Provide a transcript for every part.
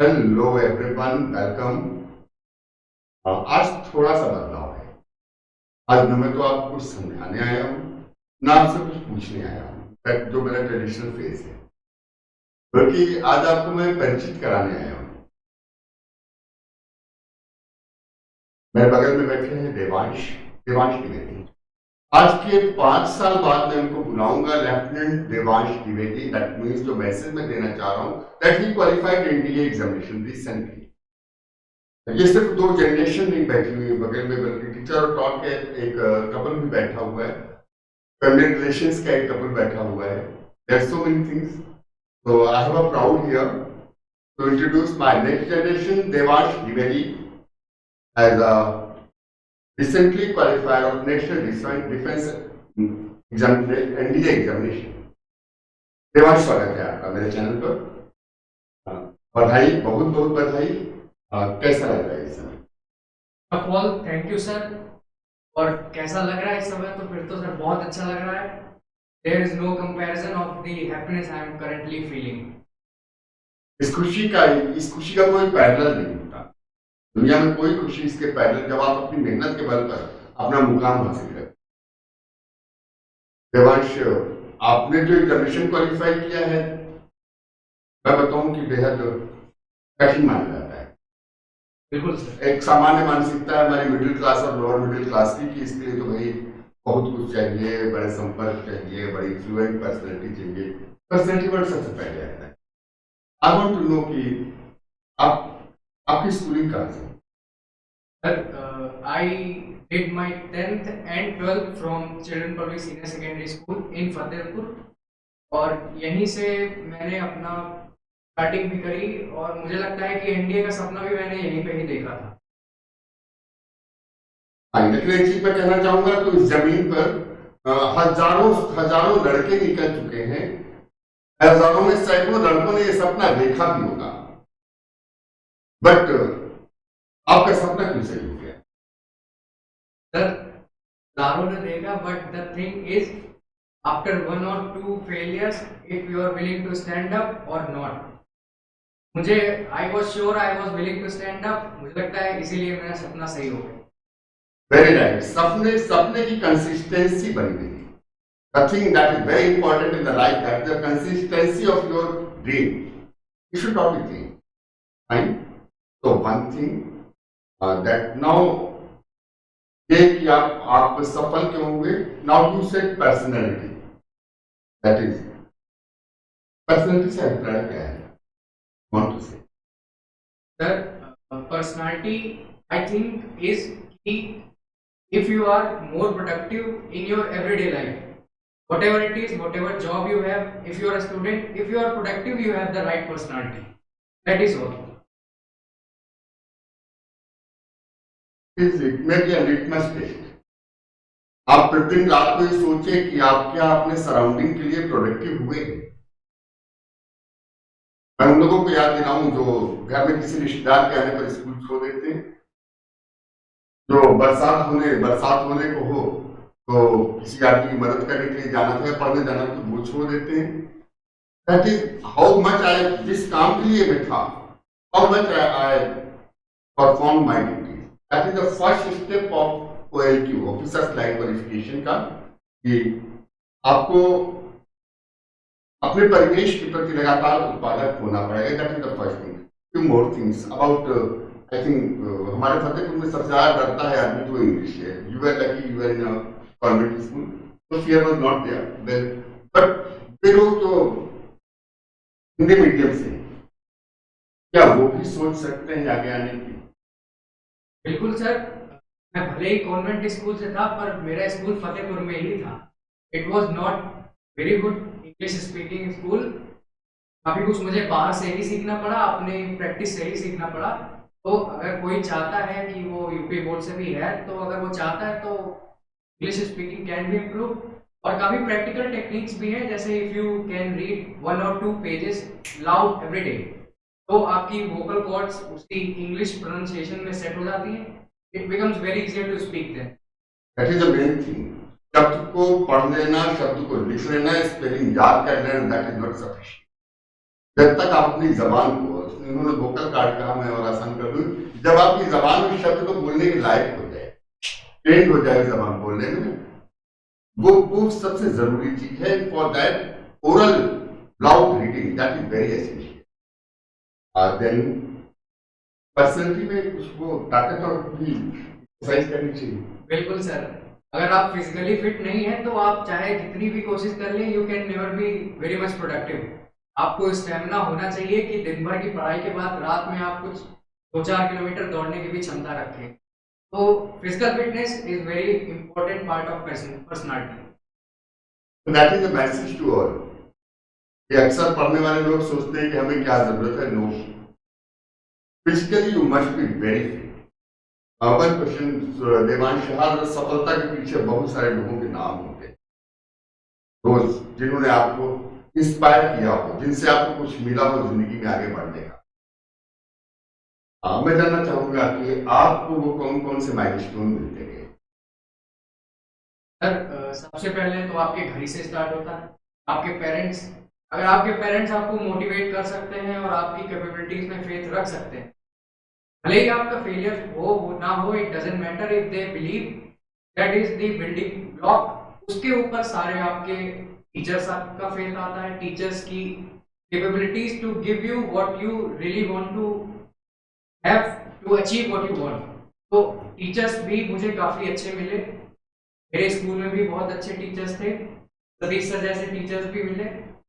Hello everyone, welcome. आज थोड़ा सा बदलाव है। आज न मैं तो आपको कुछ समझाने आया हूँ, ना आपसे कुछ पूछने आया हूँ। जो मेरा ट्रेडिशनल फेस है, बल्कि आज आपको मैं परिचित कराने आया हूँ। मेरे बगल में बैठे हैं देवांश। देवांश द्विवेदी। आज के 5 साल बाद मैं उनको बुलाऊंगा lieutenant Devansh Dwivedi. That means जो मैसेज मैं देना चाह रहा हूँ, that he qualified NDA examination recently. ये सिर्फ दो जनरेशन नहीं बैठी हुई है बगल में, बल्कि टीचर और टॉक के एक कपल भी बैठा हुआ है। फैमिली रिलेशंस का एक कपल बैठा हुआ है। There so many things. So I have a proud here to introduce my next generation, Devansh Dwivedi, as a recently qualified of National Defense NDA examination. Devansh, स्वागत है आपका मेरे चैनल पर। बधाई, बहुत बहुत बधाई। कैसा लग रहा है इस समय? Of all thank you sir. और कैसा लग रहा है इस समय? तो फिर तो सर बहुत अच्छा लग रहा है। There is no comparison of the happiness I am currently feeling. इस खुशी का कोई पैरेलल नहीं होता। दुनिया में कोई खुशी इसके पैरेलल, जब आप अपनी मेहनत के बल पर अपना मुकाम हासिल करें। देवांश, आपने जो एग्जामिनेशन क्वालिफाई किया है, मैं बताऊं कि बेहद कठिन माना जाता है। बिल्कुल सर। एक सामान्य मानसिकता है हमारी मिडिल क्लास और लोअर मिडिल क्लास की कि इसके लिए तो भाई बहुत कुछ चाहिए, बड़े संपर्क चाहिए, बड़ी फ्लुएंट पर्सनैलिटी चाहिए। पर्सनैलिटी वर्ड सबसे पहले आता है। आई वांट टू नो कि आप आपकी स्कूलिंग कहाँ से? Sir I did my 10th and 12th from children public senior secondary school इन फतेहपुर। और यहीं से मैंने अपना स्टार्टिंग भी करी, और मुझे लगता है कि एनडीए का सपना भी मैंने यहीं पे ही देखा था। हाँ, लेकिन एक चीज मैं कहना चाहूंगा, तो इस जमीन पर हजारों हजारों लड़के निकल चुके हैं। हजारों में सैकड़ों लड़कों ने ये सपना देखा भी होगा, बट आपका सपना क्यों सही हो गया? सर हजारों ने देखा, but the thing is after one or two failures, if you are willing to stand up or not. मुझे I was sure I was willing to stand up। मुझे लगता है इसीलिए मेरा सपना सही हो गया। Very right. सपने सपने की कंसिस्टेंसी बन गई। The thing that is very important in the life, that the consistency of your dream. You should not be changed. Fine. So one thing that now, ये कि आप सफल क्यों हुए? Now you said personality. That is, personality से अभिप्राय क्या है? Want to say? Sir personality I think is कि if you are more productive in your everyday life, whatever it is, whatever job you have, if you are a student, if you are productive, you have the right personality. That is all. It may be a litmus test. आप प्रतिदिन रात को ये सोचे कि आप क्या अपने सराउंडिंग के लिए प्रोडक्टिव हुए हैं। मैं उन लोगों को याद दिलाऊं जो घर में किसी रिश्तेदार के आने पर स्कूल छोड़ देते हैं, जो बरसात होने को हो तो किसी आदमी की मदद करने के लिए जाना था या पढ़ने जाना था तो वो छोड़ देते हैं। That is how much I, जिस काम के लिए मैं था, how much I perform my duty. That is the first step of OLQ, officers line qualification का, कि आपको अपने परिवेश के प्रति लगातार उत्पादक होना पड़ेगा। That is the first thing. Few more things about, I think हमारे फतेहपुर में सबसे ज्यादा डरता है आदमी तो इंग्लिश है। You are lucky, you are in convent school, तो fear was not there. But वे लोग जो हिंदी मीडियम से, क्या वो भी सोच सकते हैं आगे आने की? बिल्कुल सर। मैं भले ही कॉन्वेंट स्कूल से था, पर मेरा स्कूल फतेहपुर में ही था। It was not very good English speaking school. काफी कुछ मुझे बाहर से ही सीखना पड़ा, अपने प्रैक्टिस से ही सीखना पड़ा। तो अगर कोई चाहता है कि वो यूपी बोर्ड से भी है, तो अगर वो चाहता है तो English speaking can be improve. और काफी प्रैक्टिकल टेक्निक्स भी हैं, जैसे if you can read 1 or 2 pages loud every day, तो आपकी वोकल कॉर्ड्स उसकी इंग्लिश प्रोनाउंसिएशन में सेट हो जाती हैं। It becomes very easier to speak then. That is the main thing. शब्द को पढ़ लेना, शब्द को लिख लेना, स्पेलिंग याद कर लेना, दैट इज नॉट सफिशिएंट। जब तक आप अपनी जबान को, उन्होंने वोकल कार्ड कहा, मैं और आसान कर दूं, जब आपकी जबान उस शब्द को बोलने के लायक हो जाए, ट्रेंड हो जाए जबान बोलने में, वो सबसे जरूरी चीज है। For that oral loud reading that is very essential. Then personality में उसको ताकत और भी एक्सरसाइज करनी चाहिए। बिल्कुल सर, अगर आप फिजिकली फिट नहीं है तो आप चाहे जितनी भी कोशिश कर लें, you can never be very much productive. आपको स्टेमिना होना चाहिए कि दिन भर की पढ़ाई के बाद रात में आप कुछ 2-4 किलोमीटर दौड़ने की भी क्षमता रखें। तो physical fitness is very important part of personality. तो that is the message to all. ये अक्सर पढ़ने वाले लोग सोचते हैं कि हमें क्या जरूरत है। No, physically you must be very fit. One question, Devansh, हर सफलता के पीछे बहुत सारे लोगों के नाम होते हैं, रोज जिन्होंने आपको इंस्पायर किया हो, जिनसे आपको कुछ मिला हो जिंदगी में आगे बढ़ने का। मैं जानना चाहूंगा कि आपको वो कौन कौन से माइलस्टोन मिलते गए? सर सबसे पहले तो आपके घर ही से स्टार्ट होता है। आपके पेरेंट्स, अगर आपके पेरेंट्स आपको मोटिवेट कर सकते हैं और आपकी कैपेबिलिटीज में फेथ रख सकते हैं, भले ही आपका फेलियर हो ना हो, it doesn't matter, if they believe that is the building block, उसके ऊपर सारे आपके टीचर्स का फेथ आता है, टीचर्स की capabilities to give you what you really want to have to achieve what you want. तो टीचर्स भी मुझे काफी अच्छे मिले, मेरे स्कूल में भी बहुत अच्छे टीचर्स थे, सतीश सर जैसे टीचर्स भी मिले,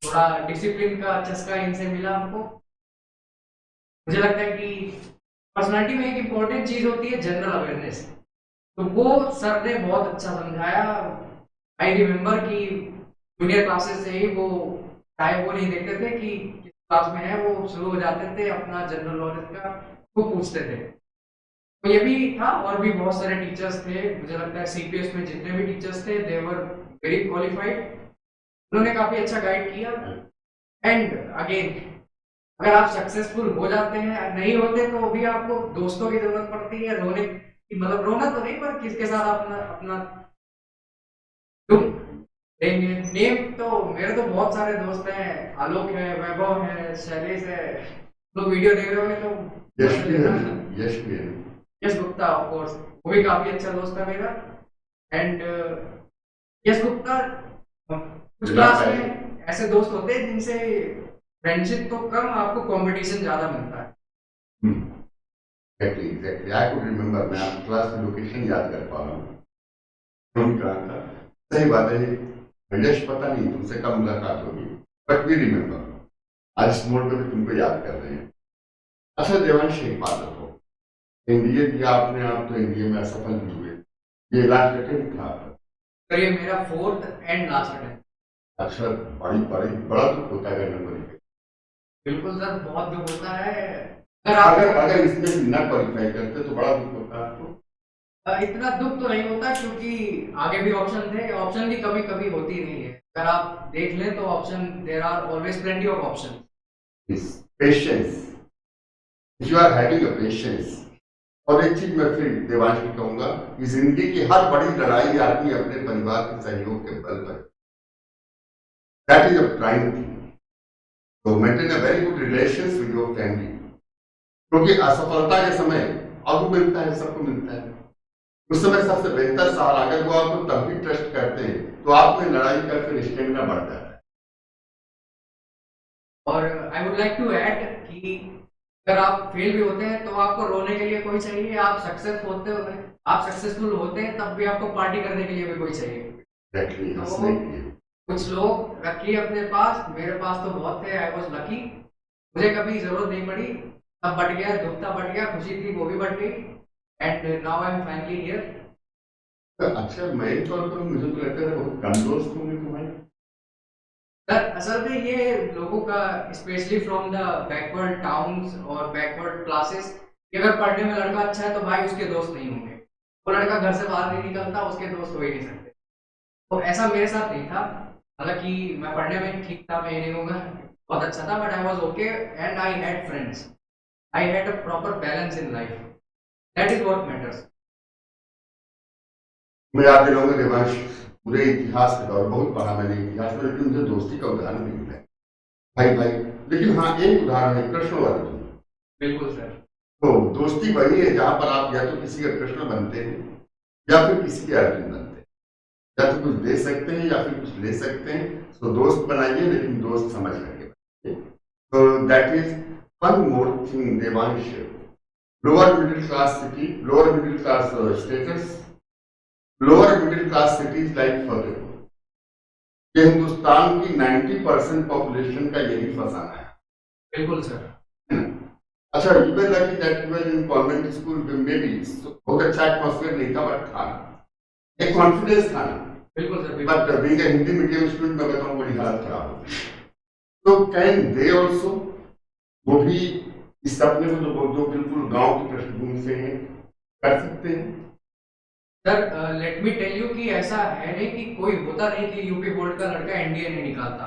थोड़ा डिसिप्लिन का चस्का इनसे मिला हमको। मुझे लगता है कि पर्सनालिटी में एक इम्पोर्टेंट चीज होती है जनरल अवेयरनेस, तो वो सर ने बहुत अच्छा समझाया। आई रिमेम्बर कि जूनियर क्लासेस से ही वो, चाहे वो नहीं देखते थे कि किस क्लास में है, वो शुरू हो जाते थे अपना जनरल नॉलेज का वो पूछते थे। तो ये भी था, और भी बहुत सारे टीचर्स थे। मुझे लगता है सीपीएस में जितने भी टीचर्स थे दे वर वेरी क्वालिफाइड, उन्होंने काफी अच्छा गाइड किया। एंड अगेन, अगर आप सक्सेसफुल हो जाते हैं, नहीं होते तो भी आपको दोस्तों की जरूरत पड़ती है रोने की, मतलब रोना तो नहीं, पर किसके साथ अपना अपना दुख देंगे। नेम तो मेरे तो बहुत सारे दोस्त हैं, आलोक है, वैभव है, शैलेश है, लोग वीडियो देख रहे होंगे तो यश भी है, यश भी है। यश गुप्ता ऑफ कोर्स, वो भी काफी अच्छा दोस्त है मेरा। एंड यश गुप्ता, कुछ क्लास में ऐसे दोस्त होते हैं जिनसे फ्रेंडशिप तो कम, आपको कंपटीशन ज्यादा मिलता है। Exactly exactly, I could remember, मैं आपकी क्लास की लोकेशन याद कर पा रहा हूँ, तुम कहा था। सही बात है, यश पता नहीं तुमसे कब मुलाकात होगी, बट वी रिमेम्बर, आज इस मोड पे भी तुमको याद कर रहे हैं। अच्छा देवांश, एक बात बताओ, एनडीए दिया आपने, आप तो एनडीए में असफल भी हुए, ये लास्ट अटेम्प्ट था आपका? तो ये मेरा 4th एंड लास्ट अटेम्प्ट। अच्छा, बड़ी बड़ी बड़ा दुख होता है नंबर पे। बिल्कुल सर, बहुत दुख होता है। अगर आप अगर इसमें न क्वालिफाई करते तो बड़ा दुख होता है आपको? इतना दुख तो नहीं होता, क्योंकि आगे भी ऑप्शन थे, ऑप्शन भी कभी कभी होती नहीं है। अगर आप देख लें तो option, there are always plenty of option. Patience, you are having a patience. और एक चीज मैं फिर देवांश को कहूंगा कि जिंदगी की हर बड़ी लड़ाई आदमी अपने परिवार के सहयोग के बल पर, that is a prime thing. तो maintain a very good relations with your family, क्योंकि असफलता के समय अब मिलता है, सबको मिलता है, उस समय सबसे बेहतर सहारा अगर वो आपको तब भी ट्रस्ट करते हैं तो आप में लड़ाई का फिर स्टेमिना बढ़ जाता है। और I would like to add कि अगर आप फेल भी होते हैं तो आपको रोने के लिए कोई चाहिए, आप सक्सेस होते हो, आप सक्सेसफुल होते हैं तब भी आपको पार्टी करने के लिए भी कोई चाहिए। Exactly, तो हंसने के लिए। कुछ लोग रखिए अपने पास, मेरे पास तो बहुत थे, आई वॉज लकी, मुझे कभी जरूरत नहीं पड़ी, सब बट गया, दुख था बट गया, खुशी थी वो भी बट गई, and now I am finally here. तो अच्छा, मैं तौर पर मुझे तो लगता है बहुत कम दोस्त होंगे तुम्हारे। सर असल में ये लोगों का, specially from the backward towns और बैकवर्ड क्लासेस, कि अगर पढ़ने में लड़का अच्छा है तो भाई उसके दोस्त नहीं होंगे, वो लड़का घर से बाहर नहीं निकलता, उसके दोस्त हो ही नहीं सकते। तो ऐसा मेरे साथ नहीं था, हालांकि मैं पढ़ने में ठीक था, मैं ये नहीं कहूँगा बहुत अच्छा था, but I was okay and I had friends, I had a proper balance in life, that is what matters. मैं याद दिलाऊंगा देवांश, पूरे इतिहास के दौर बहुत पढ़ा मैंने इतिहास में, लेकिन मुझे दोस्ती का उदाहरण नहीं मिला। भाई भाई लेकिन हाँ, एक उदाहरण है कृष्ण अर्जुन। बिल्कुल सर। तो दोस्ती वही है जहां पर आप या तो किसी का कृष्ण बनते हैं या फिर किसी के अर्जुन बनते हैं, या तो कुछ दे सकते हैं या फिर कुछ ले सकते हैं। तो दोस्त बनाइए, लेकिन दोस्त समझ करके बनाइए। तो that is one more thing Devansh. Lower middle class city, lower middle class status, lower middle class cities like Fatehpur, ये हिंदुस्तान की 90% पॉपुलेशन का यही फसाना है। बिल्कुल सर। अच्छा, you were lucky that you were in convent school, maybe बहुत अच्छा एटमॉस्फेयर नहीं था, बट था एक कॉन्फिडेंस था ना। बिल्कुल sir. But being a Hindi medium student, मैं बताऊं बड़ी हालत खराब होती है। तो कैन दे ऑल्सो, वो भी इस सपने को जो बिल्कुल गांव की पृष्ठभूमि से हैं, कर सकते हैं। Sir let me tell you कि ऐसा है नहीं कि कोई होता नहीं कि यूपी बोर्ड का लड़का एनडीए नहीं निकालता।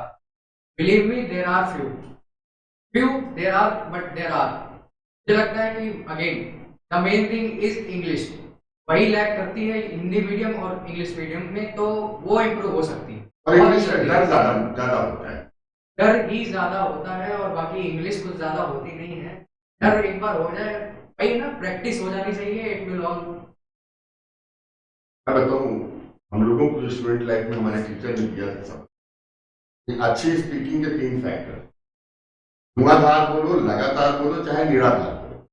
Believe me, there are few there are, but there are. मुझे लगता है कि again the main thing is English. वही लैक करती है हिंदी मीडियम और इंग्लिश मीडियम में, तो वो इम्प्रूव हो सकती है। और इंग्लिश का डर ज्यादा होता है। डर ही ज्यादा होता है और बाकी इंग्लिश कुछ ज्यादा होती नहीं है। डर एक बार हो जाए, भाई ना, प्रैक्टिस हो जानी चाहिए, इट विल ऑल। मैं बताऊं, हम लोगों को जो स्टूडेंट लाइफ में हमारे टीचर ने दिया था सब, अच्छी स्पीकिंग के 3 फैक्टर, धुआंधार बोलो, लगातार बोलो, चाहे निराधार बोलो,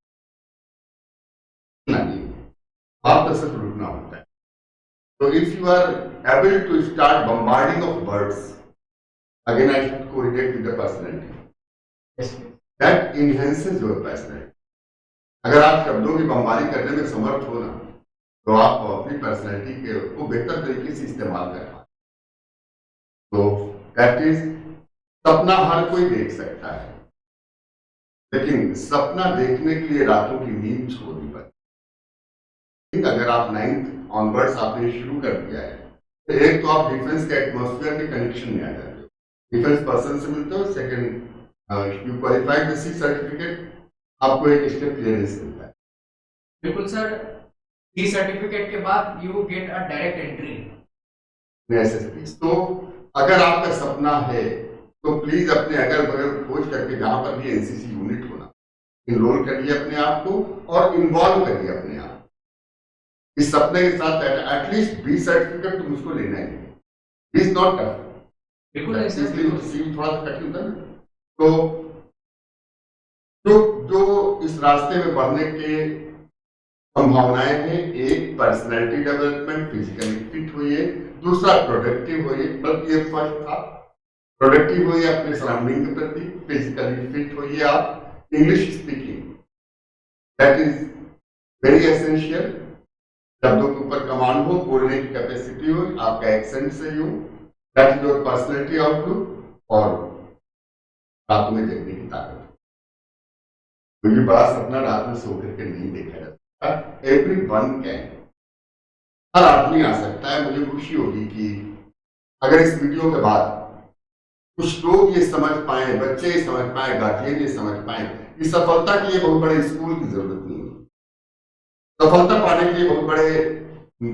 नहीं आप तो सिर्फ रुकना होता है। तो if you are able to start bombarding of words, again I should correlate with the personality, that enhances your personality. अगर आप शब्दों की बमबारी करने में समर्थ हो ना, तो आप अपनी पर्सनैलिटी के को बेहतर तरीके से इस्तेमाल कर पाए। तो दैट इज, सपना हर कोई देख सकता है, लेकिन सपना देखने के लिए रातों की नींद छोड़नी पड़ती। अगर आप 9th ऑनवर्ड्स आपने शुरू कर दिया है, तो एक तो आप डिफेंस के एटमॉस्फेयर के कनेक्शन में आ जाते हो, डिफेंस पर्सन से मिलते हो। Second, you qualified the C certificate, आपको एक स्टेप क्लियरेंस मिलता है। बिल्कुल सर। सी सर्टिफिकेट के बाद you get a direct entry SSP. तो अगर आपका सपना है, तो प्लीज अपने अगल बगल खोज करके जहां पर भी एनसीसी यूनिट होना, इनरोल करिए अपने आप को और इन्वॉल्व करिए अपने आप इस सपने के साथ। एटलीस्ट बी सर्टिफिकेट तुम उसको लेना है, इज नॉट टफ। बिल्कुल नहीं सर, इसलिए बिल्कुल। सीन थोड़ा सा कठिन होता है ना। तो जो इस रास्ते में बढ़ने के संभावनाएं हैं, एक पर्सनैलिटी डेवलपमेंट, फिजिकली फिट होइए, दूसरा प्रोडक्टिव होइए, बल्कि ये फर्स्ट था, प्रोडक्टिव होइए अपने सराउंडिंग के प्रति, फिजिकली फिट होइए आप, English speaking that is very essential. शब्दों के ऊपर कमांड हो, बोलने की कैपेसिटी हो, आपका एक्सेंट सही हो, that is your personality outlook, और रातों में जगने की ताकत। तो ये बड़ा सपना रात में सो करके नहीं देखा जाता। एवरीवन कैन, हर आदमी आ सकता है। मुझे खुशी होगी कि अगर इस वीडियो के बाद कुछ लोग ये समझ पाए, बच्चे ये समझ पाए, गार्जियन ये समझ पाए कि सफलता के लिए बहुत बड़े स्कूल की जरूरत नहीं होती, सफलता पाने के लिए बहुत बड़े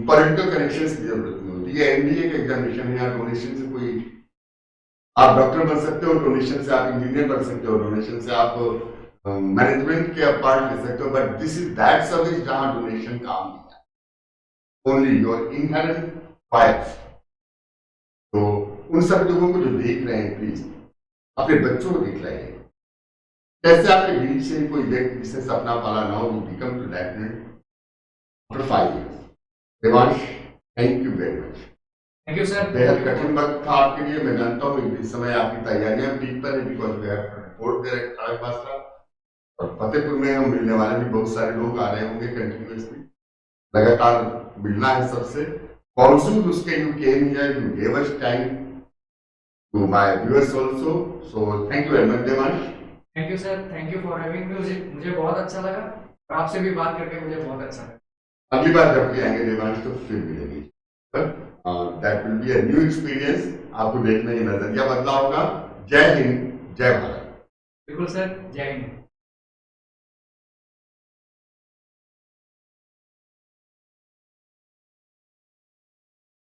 पॉलिटिकल कनेक्शन की जरूरत नहीं होती। ये एनडीए का एग्जामिनेशन है, या डोनेशन से कोई आप डॉक्टर बन सकते हो, डोनेशन से आप इंजीनियर बन सकते हो, डोनेशन से आप मैनेजमेंट के पार्ट ले सकते हो, but this is that service जहां डोनेशन काम नहीं है, ओनली योर इनहेरेंट फायर। तो उन सब लोगों को जो देख रहे हैं, प्लीज अपने बच्चों को दिख रहे हैं, कैसे आपके बीच से कोई व्यक्ति जिसने सपना पाला, now you become to that after 5 years। Devansh, thank you very much. Thank you sir. बेहद कठिन वक्त था आपके लिए, मैं जानता हूँ इस समय आपकी तैयारियां पीक पर है, बिकॉज वी हैव रिपोर्ट दे रहे 5:30, और फतेहपुर में हम मिलने वाले भी बहुत सारे लोग आ रहे होंगे कंटिन्यूअसली, लगातार मिलना है सबसे। बावजूद उसके you came here, you gave us time, to my viewers also, so thank you very much Devansh. Thank you sir, thank you for having me. मुझे बहुत अच्छा लगा और आपसे भी बात करके मुझे बहुत अच्छा लगा। अगली बार जब भी आएंगे देवांश तो फिर मिलेंगे, that will be a new experience. आपको देखने का नजरिया बदला होगा। जय हिंद, जय भारत। बिल्कुल सर, जय हिंद।